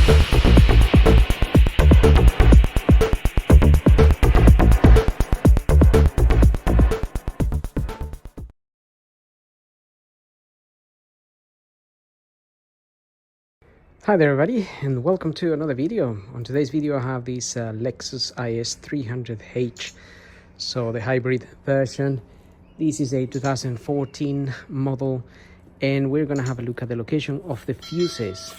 Hi there everybody, and welcome to another video. On today's video I have this Lexus IS300h, so the hybrid version. This is a 2014 model, and we're gonna have a look at the location of the fuses.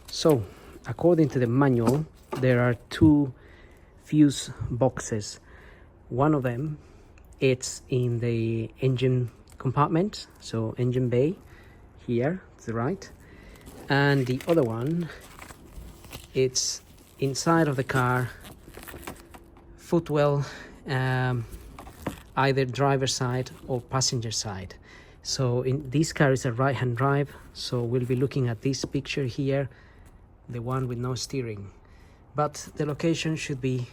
So according to the manual, there are two fuse boxes. One of them, it's in the engine compartment, so engine bay here to the right, and the other one, it's inside of the car, footwell, either driver side or passenger side. So in this car is a right-hand drive, so we'll be looking at this picture here, the one with no steering, but the location should be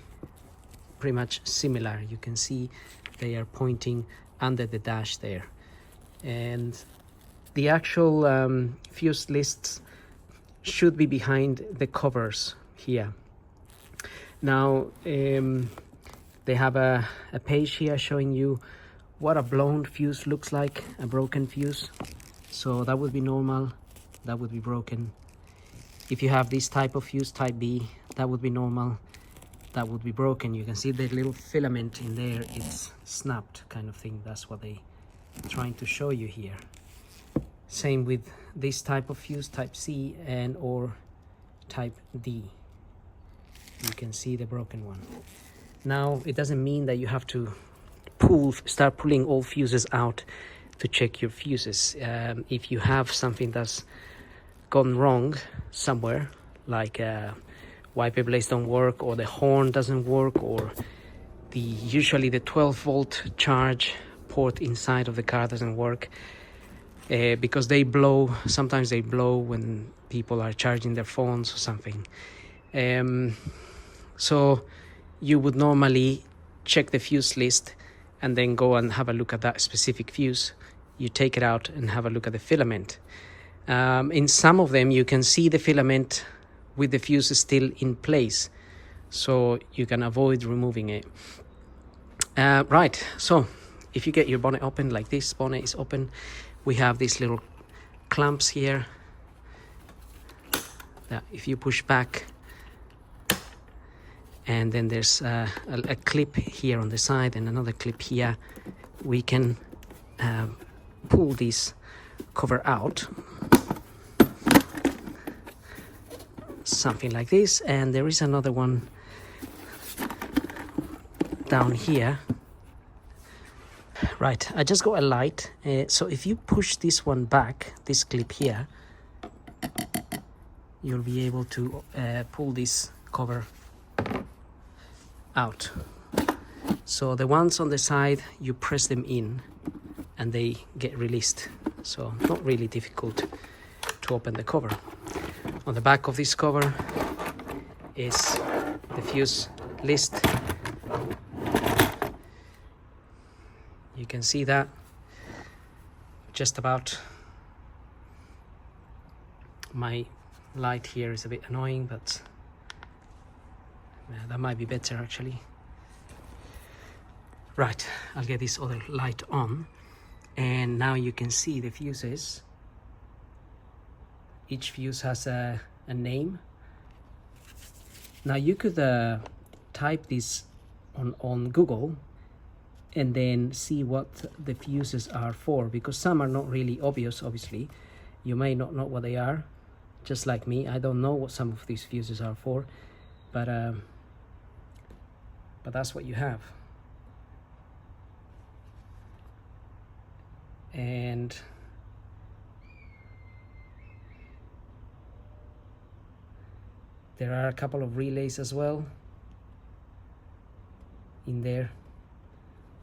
pretty much similar. You can see they are pointing under the dash there, and the actual fuse lists should be behind the covers here. Now they have a page here showing you what a blown fuse looks like, a broken fuse. So that would be normal, that would be broken. If you have this type of fuse, type B, that would be normal, that would be broken. You can see the little filament in there, it's snapped kind of thing. That's what they're trying to show you here. Same with this type of fuse, type C and or type D. You can see the broken one. Now it doesn't mean that you have to start pulling all fuses out to check your fuses. If you have something that's gone wrong somewhere, like wiper blades don't work, or the horn doesn't work, or usually the 12-volt charge port inside of the car doesn't work, because they blow, sometimes they blow when people are charging their phones or something. So you would normally check the fuse list and then go and have a look at that specific fuse. You take it out and have a look at the filament. In some of them you can see the filament with the fuse still in place, so you can avoid removing it. Right, so if you get your bonnet open like this, bonnet is open, we have these little clamps here that if you push back, and then there's a clip here on the side and another clip here, we can pull this cover out, something like this. And there is another one down here. Right, I just got a light, so if you push this one back, this clip here, you'll be able to pull this cover out. So the ones on the side, you press them in and they get released, so not really difficult to open the cover. On the back of this cover is the fuse list. You can see that just about. My light here is a bit annoying, but that might be better actually. Right, I'll get this other light on, and now you can see the fuses. Each fuse has a name. Now you could type this on Google and then see what the fuses are for, because some are not really obvious. Obviously you may not know what they are, just like me. I don't know what some of these fuses are for, but that's what you have. And there are a couple of relays as well in there.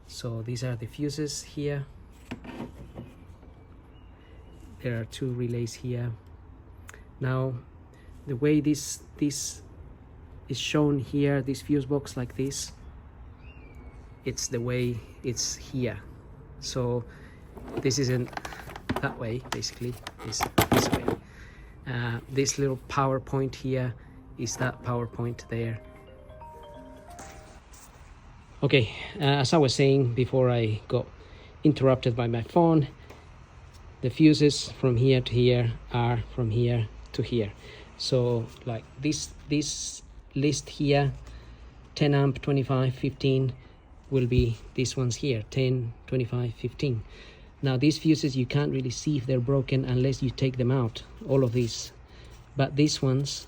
So these are the fuses here. There are two relays here. Now the way this is shown here, this fuse box like this, it's the way it's here. So this isn't that way, basically this way. This little power point here is that power point there. Okay, as I was saying before I got interrupted by my phone, the fuses from here to here are from here to here. So like this list here, 10 amp, 25, 15 will be these ones here, 10, 25, 15. Now these fuses, you can't really see if they're broken unless you take them out, all of these. But these ones,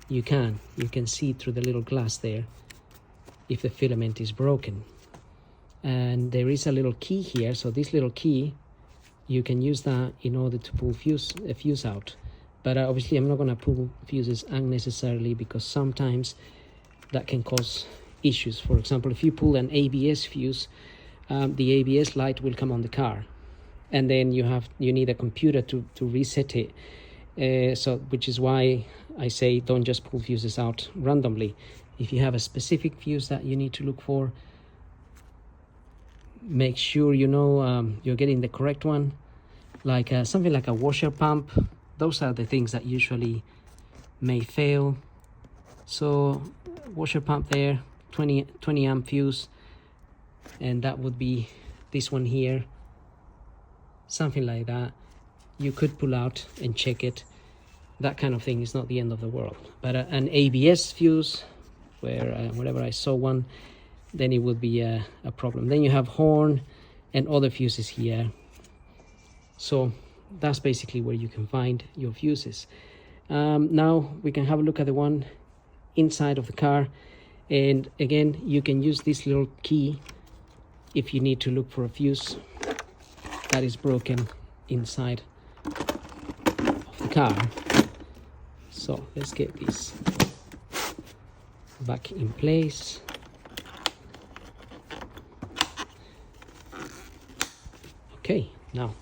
you can see through the little glass there if the filament is broken. And there is a little key here, so this little key, you can use that in order to pull a fuse out. But obviously I'm not going to pull fuses unnecessarily, because sometimes that can cause issues. For example, if you pull an ABS fuse, the ABS light will come on the car, and then you need a computer to reset it. Which is why I say don't just pull fuses out randomly. If you have a specific fuse that you need to look for, make sure you know you're getting the correct one. Like something like a washer pump, those are the things that usually may fail. So washer pump there, 20 amp fuse, and that would be this one here, something like that. You could pull out and check it. That kind of thing is not the end of the world. But an ABS fuse, where whenever I saw one, then it would be a problem. Then you have horn and other fuses here. So that's basically where you can find your fuses. Now we can have a look at the one inside of the car, and again you can use this little key if you need to look for a fuse that is broken inside of the car. So let's get this back in place. Okay, now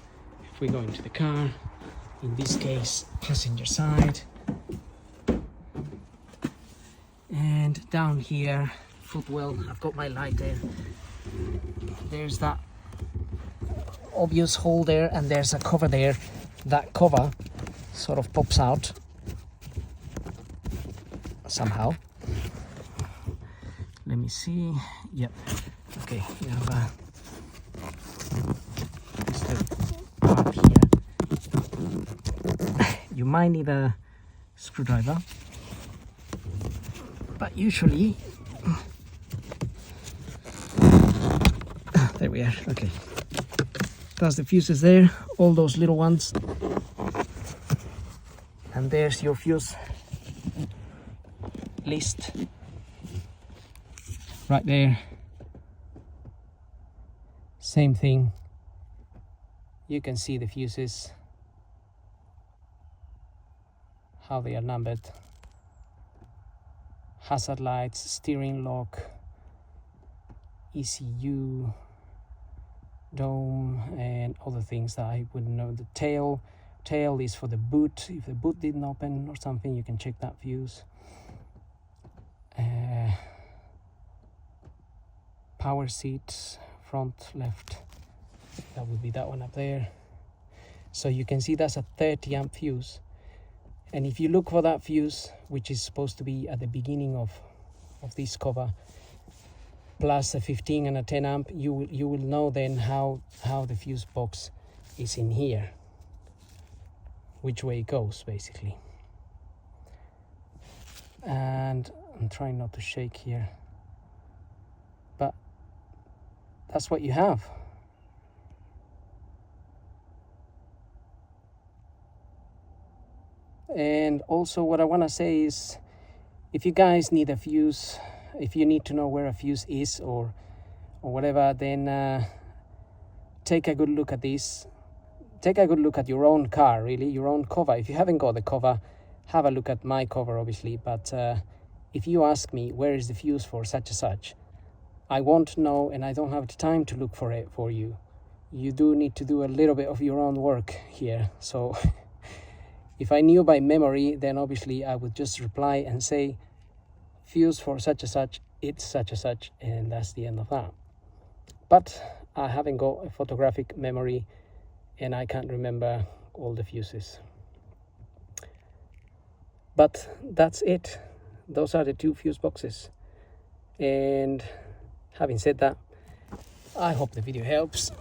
if we go into the car, in this case passenger side, and down here, footwell, I've got my light there. There's that obvious hole there, and there's a cover there. That cover sort of pops out somehow. Let me see. Yep. Okay, you have this little part here. You might need a screwdriver, but usually there we are. Okay, that's the fuses there, all those little ones, and there's your fuse list right there. Same thing, you can see the fuses, how they are numbered. Hazard lights, steering lock, ECU, dome, and other things that I wouldn't know. The tail is for the boot. If the boot didn't open or something, you can check that fuse. Power seat, front left, that would be that one up there. So you can see that's a 30 amp fuse, and if you look for that fuse, which is supposed to be at the beginning of this cover, plus a 15 and a 10 amp, you will know then how the fuse box is in here, which way it goes basically. And I'm trying not to shake here, but that's what you have. And also what I want to say is, if you guys need a fuse, if you need to know where a fuse is or whatever, then take a good look at this. Take a good look at your own car, really, your own cover. If you haven't got the cover, have a look at my cover, obviously. But if you ask me where is the fuse for such and such, I won't know, and I don't have the time to look for it for you. You do need to do a little bit of your own work here. So if I knew by memory, then obviously I would just reply and say, fuse for such and such, it's such and such, and that's the end of that. But I haven't got a photographic memory, and I can't remember all the fuses. But that's it. Those are the two fuse boxes. And having said that, I hope the video helps.